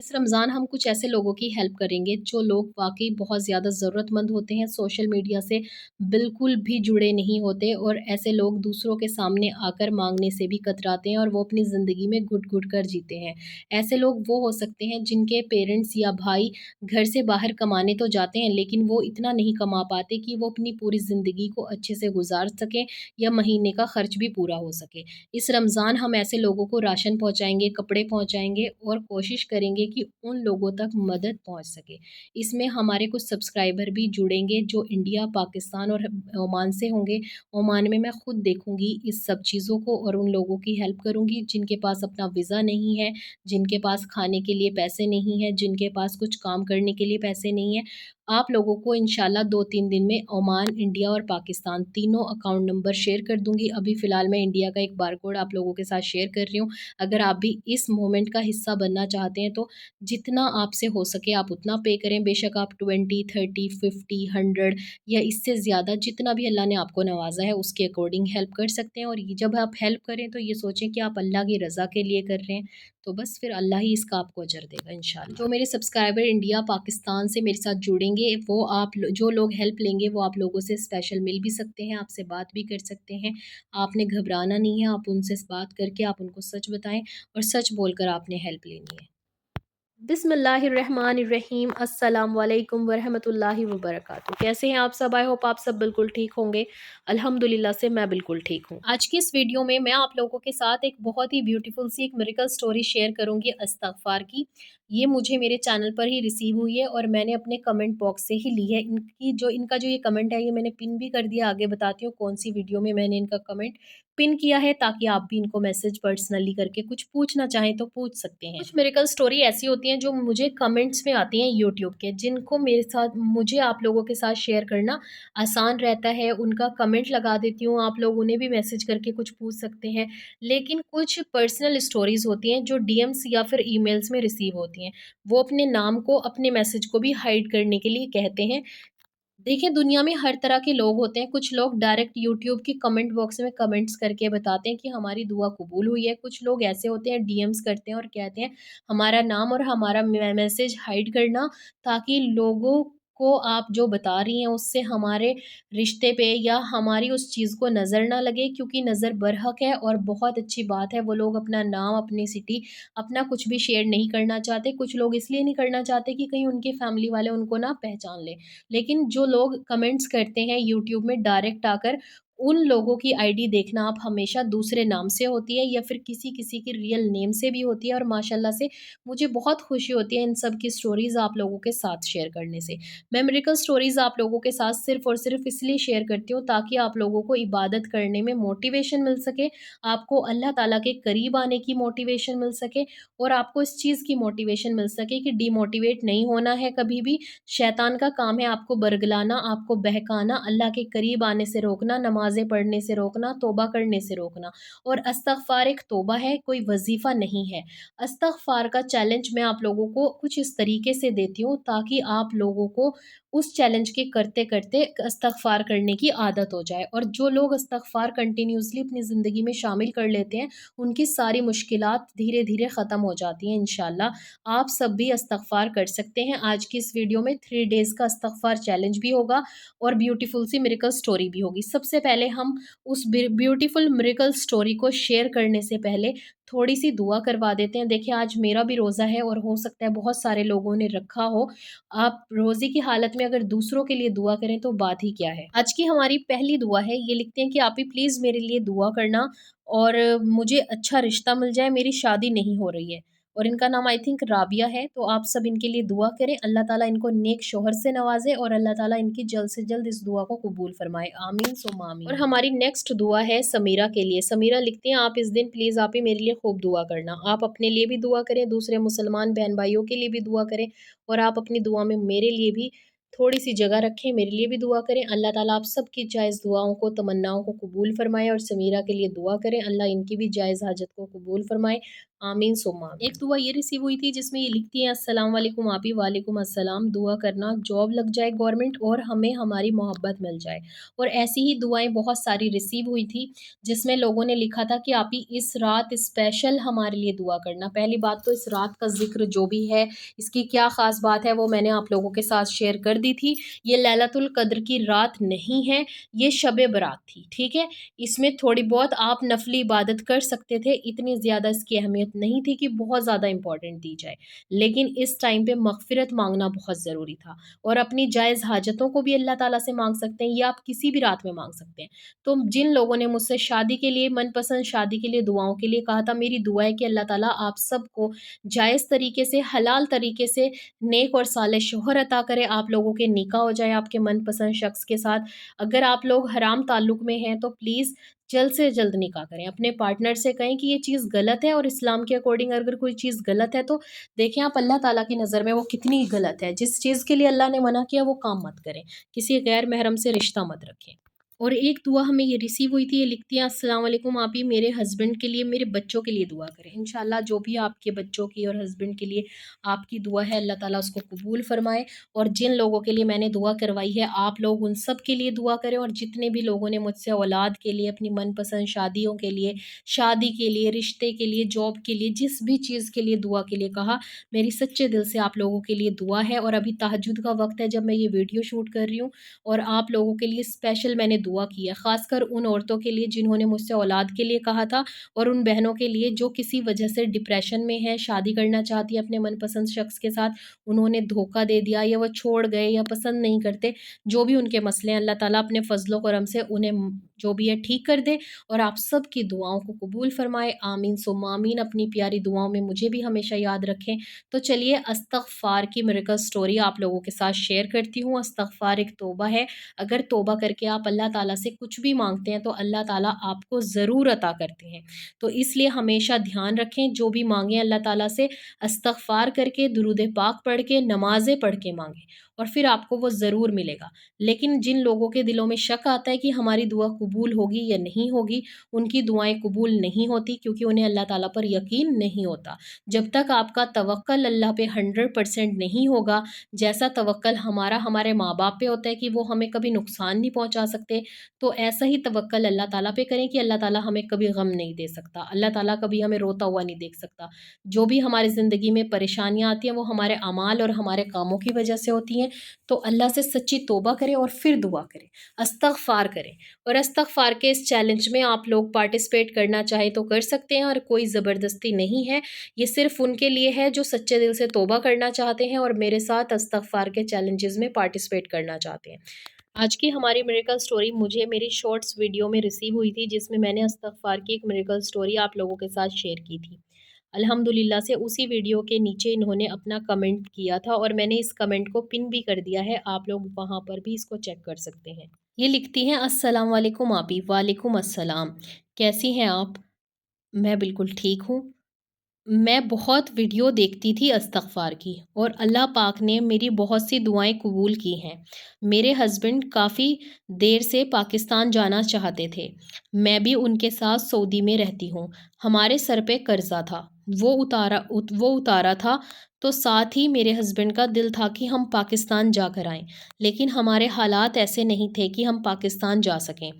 इस रमज़ान हम कुछ ऐसे लोगों की हेल्प करेंगे जो लोग वाक़ई बहुत ज़्यादा ज़रूरतमंद होते हैं, सोशल मीडिया से बिल्कुल भी जुड़े नहीं होते और ऐसे लोग दूसरों के सामने आकर माँगने से भी कतराते हैं और वो अपनी ज़िंदगी में घुट-घुट कर जीते हैं। ऐसे लोग वो हो सकते हैं जिनके पेरेंट्स या भाई घर से बाहर कमाने तो जाते हैं, लेकिन वो इतना नहीं कमा पाते कि वो अपनी पूरी ज़िंदगी को अच्छे से गुज़ार सकें या महीने का खर्च भी पूरा हो सके। इस रमज़ान हम ऐसे लोगों को राशन पहुँचाएँगे, कपड़े पहुँचाएँगे और कोशिश करेंगे कि उन लोगों तक मदद पहुँच सके। इसमें हमारे कुछ सब्सक्राइबर भी जुड़ेंगे जो इंडिया, पाकिस्तान और ओमान से होंगे। ओमान में मैं खुद देखूँगी इस सब चीज़ों को और उन लोगों की हेल्प करूँगी जिनके पास अपना वीज़ा नहीं है, जिनके पास खाने के लिए पैसे नहीं हैं, जिनके पास कुछ काम करने के लिए पैसे नहीं हैं। आप लोगों को इंशाल्लाह 2-3 दिन में ओमान, इंडिया और पाकिस्तान तीनों अकाउंट नंबर शेयर कर दूँगी। अभी फ़िलहाल मैं इंडिया का एक बारकोड आप लोगों के साथ शेयर कर रही हूँ। अगर आप भी इस मोमेंट का हिस्सा बनना चाहते हैं तो जितना आपसे हो सके आप उतना पे करें। बेशक आप 20, 30, 50, 100 या इससे ज़्यादा जितना भी अल्लाह ने आपको नवाज़ा है उसके अकॉर्डिंग हेल्प कर सकते हैं। और ये जब आप हेल्प करें तो ये सोचें कि आप अल्लाह की रज़ा के लिए कर रहे हैं, तो बस फिर अल्लाह ही इसका आपको अजर देगा इंशाल्लाह। जो मेरे सब्सक्राइबर इंडिया, पाकिस्तान से मेरे साथ जुड़ेंगे वो जो लोग हेल्प लेंगे वो आप लोगों से स्पेशल मिल भी सकते हैं, आपसे बात भी कर सकते हैं। आपने घबराना नहीं है, आप उनसे बात करके आप उनको सच बताएँ और सच बोलकर आपने हेल्प लेनी है। बिस्मिल्लाहिर्रहमानिर्रहीम, अस्सलाम वालेकुम वरहमतुल्लाहि वबरकातुहू। कैसे हैं आप सब? आई होप आप सब बिल्कुल ठीक होंगे। अल्हम्दुलिल्लाह से मैं बिल्कुल ठीक हूँ। आज की इस वीडियो में मैं आप लोगों के साथ एक बहुत ही ब्यूटीफुल सी एक मिरेकल स्टोरी शेयर करूँगी इस्तग़फ़ार की। ये मुझे मेरे चैनल पर ही रिसीव हुई है और मैंने अपने कमेंट बॉक्स से ही ली है। इनका जो ये कमेंट है ये मैंने पिन भी कर दिया। आगे बताती हूँ कौन-सी वीडियो में मैंने इनका कमेंट पिन किया है, ताकि आप भी इनको मैसेज पर्सनली करके कुछ पूछना चाहें तो पूछ सकते हैं। कुछ मिरेकल स्टोरी ऐसी होती हैं जो मुझे कमेंट्स में आती हैं यूट्यूब के, जिनको मेरे साथ मुझे आप लोगों के साथ शेयर करना आसान रहता है। उनका कमेंट लगा देती हूँ, आप लोग उन्हें भी मैसेज करके कुछ पूछ सकते हैं। लेकिन कुछ पर्सनल स्टोरीज़ होती हैं जो डीएम्स या फिर ईमेल्स में रिसीव होती हैं। वो अपने नाम को, अपने मैसेज को भी हाइड करने के लिए कहते हैं। देखिए, दुनिया में हर तरह के लोग होते हैं। कुछ लोग डायरेक्ट यूट्यूब की कमेंट बॉक्स में कमेंट्स करके बताते हैं कि हमारी दुआ कबूल हुई है। कुछ लोग ऐसे होते हैं डीएम्स करते हैं और कहते हैं हमारा नाम और हमारा मैसेज हाइड करना, ताकि लोगों को आप जो बता रही हैं उससे हमारे रिश्ते पे या हमारी उस चीज़ को नज़र ना लगे, क्योंकि नज़र बरहक है और बहुत अच्छी बात है। वो लोग अपना नाम, अपनी सिटी, अपना कुछ भी शेयर नहीं करना चाहते। कुछ लोग इसलिए नहीं करना चाहते कि कहीं उनके फैमिली वाले उनको ना पहचान लें। लेकिन जो लोग कमेंट्स करते हैं यूट्यूब में डायरेक्ट आकर, उन लोगों की आईडी देखना आप हमेशा दूसरे नाम से होती है या फिर किसी-किसी की रियल नेम से भी होती है, और माशाल्लाह से मुझे बहुत खुशी होती है इन सब की स्टोरीज़ आप लोगों के साथ शेयर करने से। मैं मिरेकल स्टोरीज़ आप लोगों के साथ सिर्फ़ और सिर्फ़ इसलिए शेयर करती हूँ ताकि आप लोगों को इबादत करने में मोटिवेशन मिल सके, आपको अल्लाह ताला के करीब आने की मोटिवेशन मिल सके और आपको इस चीज़ की मोटिवेशन मिल सके कि डिमोटिवेट नहीं होना है कभी भी। शैतान का काम है आपको बरगलाना, आपको बहकाना, अल्लाह के करीब आने से रोकना, नमाज़ें पढ़ने से रोकना, तौबा करने से रोकना। और इस्तग़फ़ार एक तौबा है, कोई वज़ीफ़ा नहीं है। इस्तग़फ़ार का चैलेंज मैं आप लोगों को कुछ इस तरीके से देती हूँ ताकि आप लोगों को उस चैलेंज के करते-करते इस्तग़फ़ार करने की आदत हो जाए। और जो लोग इस्तग़फ़ार कंटिन्यूअसली अपनी ज़िंदगी में शामिल कर लेते हैं, उनकी सारी मुश्किलात धीरे-धीरे ख़त्म हो जाती हैं इंशाअल्लाह। आप सब भी इस्तग़फ़ार कर सकते हैं। आज की इस वीडियो में 3 डेज़ का इस्तग़फ़ार चैलेंज भी होगा और ब्यूटीफुल सी मिरेकल स्टोरी भी होगी। सबसे पहले हम उस ब्यूटीफुल मिरेकल स्टोरी को शेयर करने से पहले थोड़ी-सी दुआ करवा देते हैं। देखिए, आज मेरा भी रोज़ा है और हो सकता है बहुत सारे लोगों ने रखा हो। आप रोज़े की हालत में अगर दूसरों के लिए दुआ करें तो बात ही क्या है। आज की हमारी पहली दुआ है, ये लिखते हैं कि आप ही प्लीज़ मेरे लिए दुआ करना और मुझे अच्छा रिश्ता मिल जाए, मेरी शादी नहीं हो रही है। और इनका नाम आई थिंक राबिया है, तो आप सब इनके लिए दुआ करें। अल्लाह ताला इनको नेक शौहर से नवाज़े और अल्लाह ताला इनकी जल्द से जल्द इस दुआ को कबूल फरमाए। आमीन सुम्मा आमीन। और हमारी नेक्स्ट दुआ है समीरा के लिए। समीरा लिखती हैं, आप इस दिन प्लीज़ आप ही मेरे लिए खूब दुआ करना। आप अपने लिए भी दुआ करें, दूसरे मुसलमान बहन भाइयों के लिए भी दुआ करें और आप अपनी दुआ में मेरे लिए भी थोड़ी-सी जगह रखें, मेरे लिए भी दुआ करें। अल्लाह ताला आप सब की जायज़ दुआओं को, तमन्नाओं को कबूल फरमाए और समीरा के लिए दुआ करें, अल्लाह इनकी भी जायज़ हाजत को कबूल फरमाए। आमीन सुम्मा आमीन। एक दुआ ये रिसीव हुई थी जिसमें ये लिखती हैं, अस्सलाम वालेकुम आपी, वालेकुम अस्सलाम, दुआ करना जॉब लग जाए गवर्नमेंट और हमें हमारी मोहब्बत मिल जाए। और ऐसी ही दुआएं बहुत सारी रिसीव हुई थी जिसमें लोगों ने लिखा था कि आपी इस रात स्पेशल हमारे लिए दुआ करना। पहली बात तो इस रात का जिक्र जो भी है, इसकी क्या ख़ास बात है वो मैंने आप लोगों के साथ शेयर कर दी थी। ये लैलतुल कद्र की रात नहीं है, ये शब बारात थी, ठीक है। इसमें थोड़ी बहुत आप नफली इबादत कर सकते थे, इतनी ज़्यादा इसकी अहमियत नहीं थी कि बहुत ज़्यादा इंपॉर्टेंट दी जाए। लेकिन इस टाइम पे मग़फ़िरत मांगना बहुत ज़रूरी था और अपनी जायज़ हाजतों को भी अल्लाह ताला से मांग सकते हैं, या आप किसी भी रात में मांग सकते हैं। तो जिन लोगों ने मुझसे शादी के लिए, मनपसंद शादी के लिए दुआओं के लिए कहा था, मेरी दुआ है कि अल्लाह ताला आप सबको जायज़ तरीके से, हलाल तरीके से नेक और साले शौहर अता करे, आप लोगों के निकाह हो जाए आपके मनपसंद शख्स के साथ। अगर आप लोग हराम ताल्लुक़ में हैं तो प्लीज़ जल्द से जल्द निकाह करें। अपने पार्टनर से कहें कि ये चीज़ गलत है, और इस्लाम के अकॉर्डिंग अगर कोई चीज़ गलत है तो देखें आप अल्लाह ताला की नज़र में वो कितनी गलत है। जिस चीज़ के लिए अल्लाह ने मना किया वो काम मत करें, किसी गैर महरम से रिश्ता मत रखें। और एक दुआ हमें ये रिसीव हुई थी, ये लिखती हैं, अस्सलाम वालेकुम आप ही मेरे हस्बैंड के लिए, मेरे बच्चों के लिए दुआ करें। इंशाल्लाह जो भी आपके बच्चों की और हस्बैंड के लिए आपकी दुआ है, अल्लाह ताला उसको कबूल फरमाए। और जिन लोगों के लिए मैंने दुआ करवाई है, आप लोग उन सब के लिए दुआ करें। और जितने भी लोगों ने मुझसे औलाद के लिए, अपनी मनपसंद शादियों के लिए, शादी के लिए, रिश्ते के लिए, जॉब के लिए, जिस भी चीज़ के लिए दुआ के लिए कहा, मेरी सच्चे दिल से आप लोगों के लिए दुआ है। और अभी तहज्जुद का वक्त है जब मैं ये वीडियो शूट कर रही हूँ, और आप लोगों के लिए स्पेशल मैंने दुआ की है, ख़ासकर उन औरतों के लिए जिन्होंने मुझसे औलाद के लिए कहा था, और उन बहनों के लिए जो किसी वजह से डिप्रेशन में है, शादी करना चाहती है अपने मनपसंद शख्स के साथ, उन्होंने धोखा दे दिया, या वो छोड़ गए, या पसंद नहीं करते। जो भी उनके मसले हैं, अल्लाह ताला अपने फ़ज़्ल-ओ करम से उन्हें जो भी है ठीक कर दे, और आप सब की दुआओं को कबूल फ़रमाए। आमीन सुम्मा आमीन। अपनी प्यारी दुआओं में मुझे भी हमेशा याद रखें। तो चलिए इस्तग़फ़ार की मिरेकल स्टोरी आप लोगों के साथ शेयर करती हूँ। इस्तग़फ़ार एक तौबा है। अगर तौबा करके आप अल्लाह ताला से कुछ भी मांगते हैं तो अल्लाह ताला आपको ज़रूर अता करते हैं। तो इसलिए हमेशा ध्यान रखें, जो भी मांगें अल्लाह ताला से इस्तग़फ़ार करके, दुरूद पाक पढ़ के, नमाज़ें पढ़ के मांगें, और फिर आपको वो ज़रूर मिलेगा। लेकिन जिन लोगों के दिलों में शक आता है कि हमारी दुआ कबूल होगी या नहीं होगी, उनकी दुआएं कबूल नहीं होती, क्योंकि उन्हें अल्लाह ताला पर यकीन नहीं होता। जब तक आपका तवक्कल अल्लाह पे 100% नहीं होगा, जैसा तवक्कल हमारा हमारे माँ बाप पे होता है कि वो हमें कभी नुकसान नहीं पहुँचा सकते, तो ऐसा ही तवक्कल अल्लाह ताला पे करें कि अल्लाह ताला हमें कभी गम नहीं दे सकता, अल्लाह ताला कभी हमें रोता हुआ नहीं देख सकता। जो भी हमारी ज़िंदगी में परेशानियाँ आती हैं वो हमारे अमाल और हमारे कामों की वजह से होती हैं। तो अल्लाह से सच्ची तौबा करें और फिर दुआ करें, इस्तग़फ़ार करें। और इस्तग़फ़ार के इस चैलेंज में आप लोग पार्टिसिपेट करना चाहें तो कर सकते हैं, और कोई ज़बरदस्ती नहीं है। ये सिर्फ़ उनके लिए है जो सच्चे दिल से तौबा करना चाहते हैं और मेरे साथ इस्तग़फ़ार के चैलेंजेस में पार्टिसिपेट करना चाहते हैं। आज की हमारी मिरेकल स्टोरी मुझे मेरी शॉर्ट्स वीडियो में रिसीव हुई थी, जिसमें मैंने इस्तग़फ़ार की एक मिरेकल स्टोरी आप लोगों के साथ शेयर की थी। अल्हम्दुलिल्लाह से उसी वीडियो के नीचे इन्होंने अपना कमेंट किया था, और मैंने इस कमेंट को पिन भी कर दिया है, आप लोग वहाँ पर भी इसको चेक कर सकते हैं। ये लिखती हैं, अस्सलाम वालेकुम आपी, वालेकुम अस्सलाम, कैसी हैं आप? मैं बिल्कुल ठीक हूँ। मैं बहुत वीडियो देखती थी इस्तग़फ़ार की, और अल्लाह पाक ने मेरी बहुत सी दुआएं कबूल की हैं। मेरे हस्बैंड काफ़ी देर से पाकिस्तान जाना चाहते थे। मैं भी उनके साथ सऊदी में रहती हूँ। हमारे सर पे कर्ज़ा था, वो उतारा था, तो साथ ही मेरे हस्बैंड का दिल था कि हम पाकिस्तान जाकर आएँ। लेकिन हमारे हालात ऐसे नहीं थे कि हम पाकिस्तान जा सकें।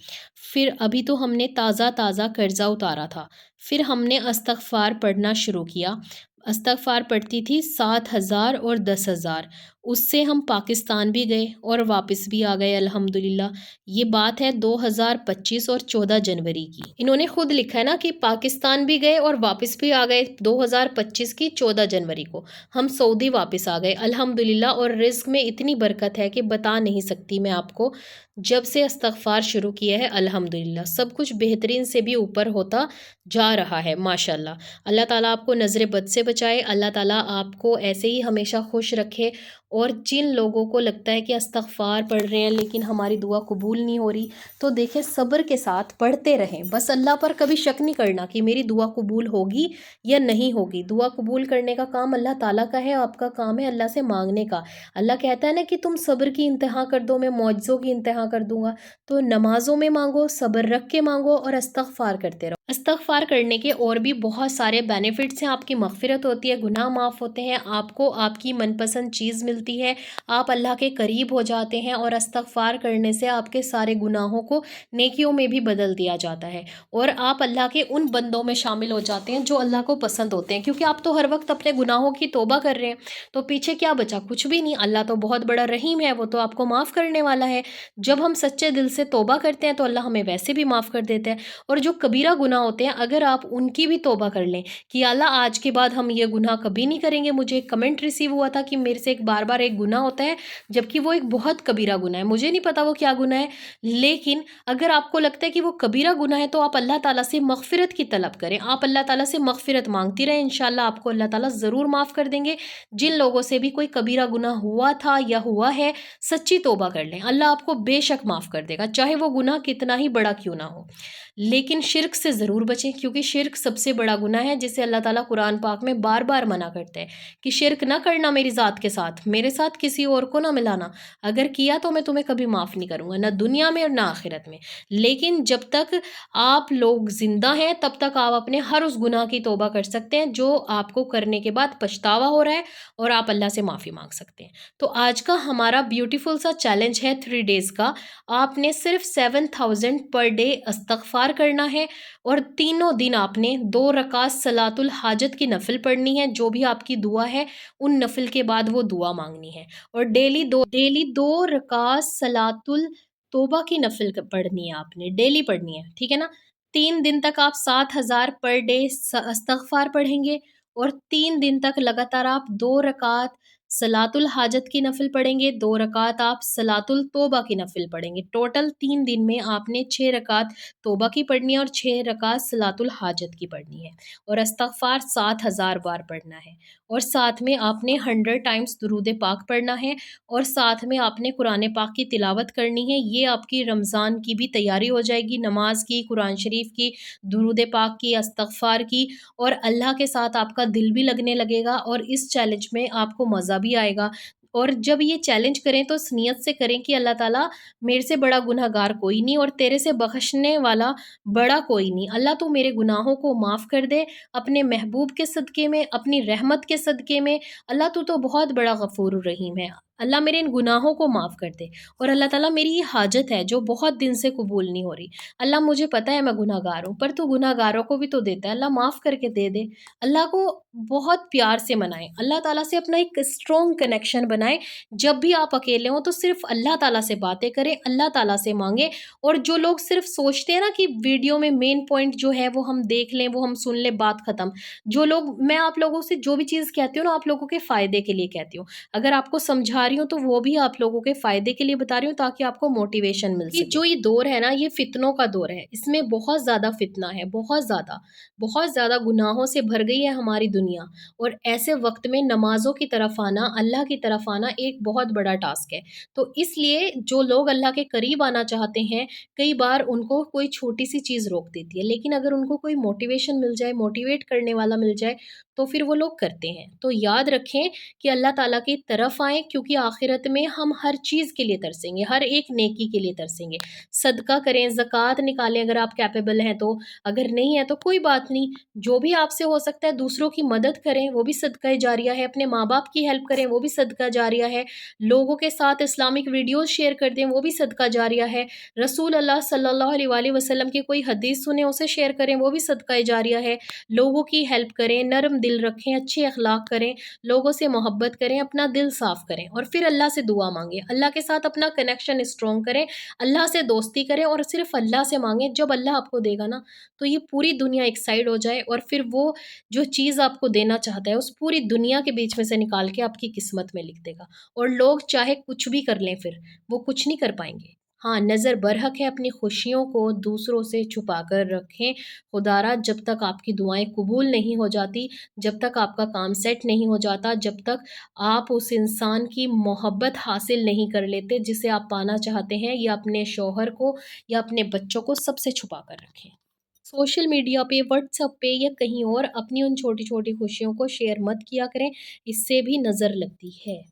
फिर अभी तो हमने ताज़ा-ताज़ा कर्ज़ा उतारा था। फिर हमने इस्तग़फ़ार पढ़ना शुरू किया। इस्तग़फ़ार पढ़ती थी 7,000 और 10,000। उससे हम पाकिस्तान भी गए और वापस भी आ गए अल्हम्दुलिल्लाह। ये बात है 2025 और 14 जनवरी की। इन्होंने खुद लिखा है ना कि पाकिस्तान भी गए और वापस भी आ गए 2025 की 14 जनवरी को। हम सऊदी वापस आ गए अल्हम्दुलिल्लाह, और रिज़्क़ में इतनी बरकत है कि बता नहीं सकती मैं आपको। जब से इस्तग़फ़ार शुरू किया है अल्हम्दुलिल्लाह सब कुछ बेहतरीन से भी ऊपर होता जा रहा है माशाल्लाह। अल्लाह ताला आपको नज़र बद से बचाए, अल्लाह ताला आपको ऐसे ही हमेशा खुश रखे। और जिन लोगों को लगता है कि इस्तग़फ़ार पढ़ रहे हैं लेकिन हमारी दुआ कबूल नहीं हो रही, तो देखें सब्र के साथ पढ़ते रहें, बस अल्लाह पर कभी शक नहीं करना कि मेरी दुआ कबूल होगी या नहीं होगी। दुआ कबूल करने का काम अल्लाह ताला का है, आपका काम है अल्लाह से मांगने का। अल्लाह कहता है ना कि तुम सब्र की इंतहा कर दो, मैं मौजज़ों की इंतहा कर दूंगा। तो नमाज़ों में मांगो, सब्र रख के मांगो, और इस्तग़फ़ार करते रहो। इस्तग़फ़ार करने के और भी बहुत सारे बेनिफिट्स हैं। आपकी मग़फ़िरत होती है, गुनाह माफ़ होते हैं, आपको आपकी मनपसंद चीज़ मिलती है, आप अल्लाह के करीब हो जाते हैं और इस्तग़फ़ार करने से आपके सारे गुनाहों को नेकियों में भी बदल दिया जाता है और आप अल्लाह के उन बंदों में शामिल हो जाते हैं जो अल्लाह को पसंद होते हैं। क्योंकि आप तो हर वक़्त अपने गुनाहों की तौबा कर रहे हैं, तो पीछे क्या बचा? कुछ भी नहीं। अल्लाह तो बहुत बड़ा रहीम है, वो तो आपको माफ़ करने वाला है। जब हम सच्चे दिल से तौबा करते हैं, तो अल्लाह हमें वैसे भी माफ़ कर देता है। और जो कबीरा गुनाह होते हैं, अगर आप उनकी भी तौबा कर लें कि अल्लाह आज के बाद हम ये गुनाह कभी नहीं करेंगे। मुझे एक कमेंट रिसीव हुआ था कि मेरे से एक बार-बार एक गुनाह होता है, जबकि वो एक बहुत कबीरा गुनाह है। मुझे नहीं पता वो क्या गुनाह है, लेकिन अगर आपको लगता है कि वो कबीरा गुनाह है, तो आप अल्लाह ताला से मग़फ़िरत की तलब करें। आप अल्लाह ताला से मग़फ़िरत माँगती रहें, इंशाअल्लाह आपको अल्लाह ताला ज़रूर माफ़ कर देंगे। जिन लोगों से भी कोई कबीरा गुनाह हुआ था या हुआ है, सच्ची तौबा कर लें, अल्लाह आपको बेशक माफ़ कर देगा, चाहे वो गुनाह कितना ही बड़ा क्यों ना हो। लेकिन शिर्क से ज़रूर बचें, क्योंकि शिर्क सबसे बड़ा गुनाह है, जिसे अल्लाह ताला कुरान पाक में बार-बार मना करता है कि शिर्क ना करना मेरी ज़ात के साथ, मेरे साथ किसी और को ना मिलाना। अगर किया तो मैं तुम्हें कभी माफ़ नहीं करूँगा, ना दुनिया में और ना आखिरत में। लेकिन जब तक आप लोग ज़िंदा हैं, तब तक आप अपने हर उस गुनाह की तौबा कर सकते हैं, जो आपको करने के बाद पछतावा हो रहा है और आप अल्लाह से माफ़ी माँग सकते हैं। तो आज का हमारा ब्यूटीफुल सा चैलेंज है 3 डेज़ का। आपने सिर्फ़ 7000 पर डे इस्तग़फ़ार करना है और तीनों दिन आपने 2 रकात सलातुल हाजत की नफ़िल पढ़नी है। जो भी आपकी दुआ है, उन नफ़िल के बाद वो दुआ माँगनी है और डेली 2 रकात सलातुल तौबा की नफ़िल पढ़नी है आपने, डेली पढ़नी है, ठीक है ना? 3 दिन तक आप 7000 पर डे इस्तग़फ़ार पढ़ेंगे और 3 दिन तक लगातार आप 2 रकात सलातुल हाजत की नफ़िल पढ़ेंगे, 2 रकात आप सलातुल तौबा की नफ़िल पढ़ेंगे। टोटल 3 दिन में आपने 6 रकात तौबा की पढ़नी है और 6 रकात सलातुल हाजत की पढ़नी है और इस्तग़फ़ार 7000 बार पढ़ना है और साथ में आपने 100 टाइम्स दुरूद पाक पढ़ना है और साथ में आपने कुरान पाक की तिलावत करनी है। ये आपकी रमज़ान की भी तैयारी हो जाएगी, नमाज की, कुरान शरीफ की, दुरूद पाक की, इस्तग़फ़ार की और अल्लाह के साथ आपका दिल भी लगने लगेगा और इस चैलेंज में आपको मज़ा भी आएगा। और जब ये चैलेंज करें तो इस नियत से करें कि अल्लाह ताला मेरे से बड़ा गुनहगार कोई नहीं और तेरे से बख़्शने वाला बड़ा कोई नहीं। अल्लाह तू मेरे गुनाहों को माफ़ कर दे, अपने महबूब के सदक़े में, अपनी रहमत के सदक़े में। अल्लाह तू तो बहुत बड़ा गफ़ूर रहीम है। अल्लाह मेरे इन गुनाहों को माफ़ कर दे और अल्लाह ताला मेरी ये हाजत है जो बहुत दिन से कबूल नहीं हो रही। अल्लाह मुझे पता है मैं गुनहगार हूँ, पर तू गुनहगारों को भी तो देता है, अल्लाह माफ़ करके दे दे। अल्लाह को बहुत प्यार से मनाएँ, अल्लाह ताला से अपना एक स्ट्रॉन्ग कनेक्शन बनाएँ। जब भी आप अकेले हों तो सिर्फ़ अल्लाह ताला से बातें करें, अल्लाह ताला से माँगे। और जो लोग सिर्फ़ सोचते हैं ना कि वीडियो में मेन पॉइंट जो है वो हम देख लें, वो हम सुन लें, बात ख़त्म। जो लोग, मैं आप लोगों से जो भी चीज़ कहती हूँ ना, आप लोगों के फ़ायदे के लिए कहती हूँ। अगर आपको समझा रही हूँ तो वो भी आप लोगों के फ़ायदे के लिए बता रही हूँ, ताकि आपको मोटिवेशन मिल सके। जो ये दौर है ना, ये फ़ितनों का दौर है। इसमें बहुत ज़्यादा फ़ितना है, बहुत ज़्यादा गुनाहों से भर गई है हमारी दुनिया और ऐसे वक़्त में नमाज़ों की तरफ आना, अल्लाह की तरफ आना एक बहुत बड़ा टास्क है। तो इसलिए जो लोग अल्लाह के करीब आना चाहते हैं, कई बार उनको कोई छोटी-सी चीज़ रोक देती है। लेकिन अगर उनको कोई मोटिवेशन मिल जाए, मोटिवेट करने वाला मिल जाए, तो फिर वो लोग करते हैं। तो याद रखें कि अल्लाह ताला की तरफ आएँ, क्योंकि आखिरत में हम हर चीज़ के लिए तरसेंगे, हर एक नेकी के लिए तरसेंगे। सदका करें, ज़कात निकालें अगर आप कैपेबल हैं तो, अगर नहीं है तो कोई बात नहीं। जो भी आपसे हो सकता है दूसरों की मदद करें, वो भी सदका जारिया है। अपने माँ-बाप की हेल्प करें, वो भी सदका जारिया है। लोगों के साथ इस्लामिक वीडियोज़ शेयर कर दें, वो भी सदका जारिया है। रसूल अल्लाह सल्लल्लाहु अलैहि वसल्लम की कोई हदीस सुने, उसे शेयर करें, वो भी सदका जारिया है। लोगों की हेल्प करें, नरम दिल रखें, अच्छे अखलाक करें, लोगों से मोहब्बत करें, अपना दिल साफ़ करें और फिर अल्लाह से दुआ माँगे। अल्लाह के साथ अपना कनेक्शन स्ट्रॉन्ग करें, अल्लाह से दोस्ती करें और सिर्फ़ अल्लाह से माँगे। जब अल्लाह आपको देगा ना, तो ये पूरी दुनिया एक साइड हो जाए और फिर वो जो चीज़ आपको देना चाहता है, उस पूरी दुनिया के बीच में से निकाल के आपकी किस्मत में लिख देगा। और लोग चाहे कुछ भी कर लें फिर, वो कुछ नहीं कर पाएँगे। हाँ, नज़र बरहक है, अपनी खुशियों को दूसरों से छुपा कर रखें। खुदारा जब तक आपकी दुआएँ कबूल नहीं हो जाती, जब तक आपका काम सेट नहीं हो जाता, जब तक आप उस इंसान की मोहब्बत हासिल नहीं कर लेते जिसे आप पाना चाहते हैं, या अपने शौहर को या अपने बच्चों को, सबसे छुपा कर रखें। सोशल मीडिया पे, व्हाट्सएप पे या कहीं और अपनी उन छोटी-छोटी खुशियों को शेयर मत किया करें, इससे भी नज़र लगती है।